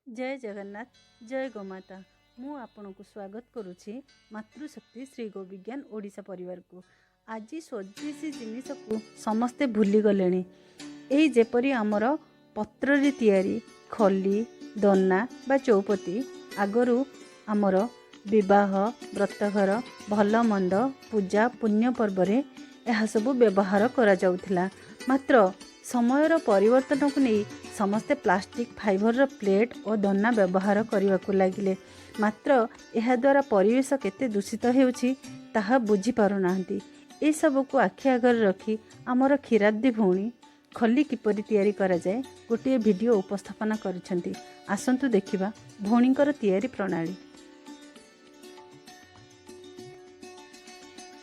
जय जगन्नाथ जय गोमाता मु आपण को स्वागत करुछि मातृशक्ति श्री गोविज्ञान ओडिशा परिवार को। आज स्वदेशी जिनिस को समस्ते भूली गलेनी। एई जेपरी आमर पत्र रे तैयारी खली दना बा चौपती आगरू आमर विवाह व्रतघर भल मंद पूजा पुण्य पर्व रे यह सब व्यवहार करा जाउथिला। मात्र समयर परिवर्तन को नहीं समस्ते प्लास्टिक फाइबर प्लेट और दना व्यवहार करने को लगिले। मात्र यह द्वारा परिवेश केते दूषित होउछि ताहा बुझी पारु नाहंती। ए सब को आखि आगर रखी आमर क्षीराब्दी भौणी खली किपरि तैयारी करा जाए गोटे वीडियो उपस्थापना करिसेंती। आसंतु देखिबा भौणीकर तैयारी प्रणाली।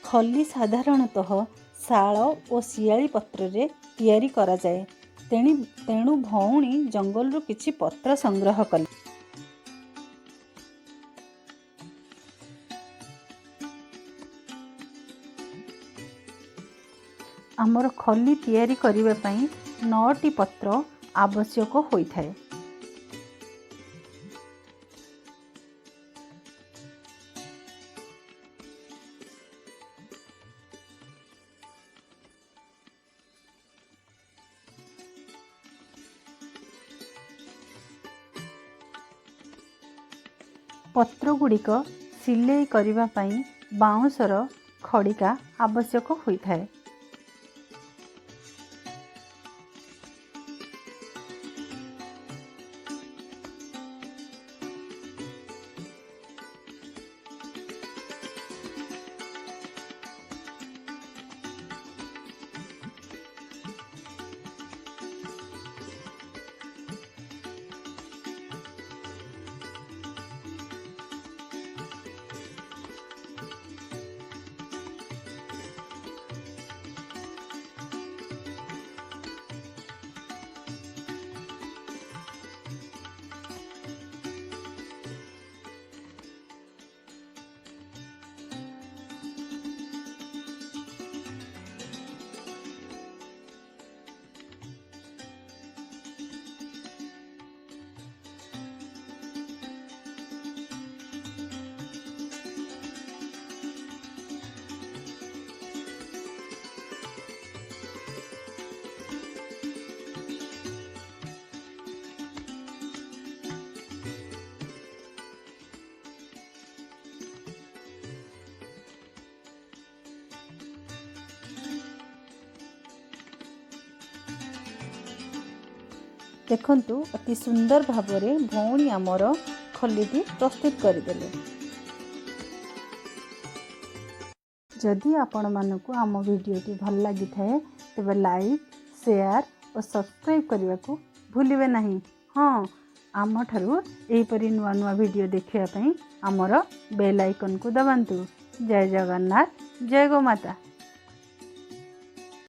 खली साधारणतः शाल और शियाली पत्र रे तैयारी करा जाए। तेणु भौणी जंगल रु किछि पत्र संग्रह कले। आमर खली तैयारी करिबा पई 9टी पत्र आवश्यक होइथाय। पत्र गुड़िक सिलाई करिबा पई बाउंसर खड़िका आवश्यक होइथाय। देखंतु अति सुंदर भावरे भौणी आमर खलीटी प्रस्तुत करदेले। जदि आपण मानकु आम वीडियोटी भल लगी थाए तेबे लाइक शेयर और सब्सक्राइब करने को भूलिबे नहीं। हाँ आम ठारू एहीपरि नुआ नुआ वीडियो देखिया पई आमर बेल आइकन को दबांतु। जय जगन्नाथ जय गोमाता।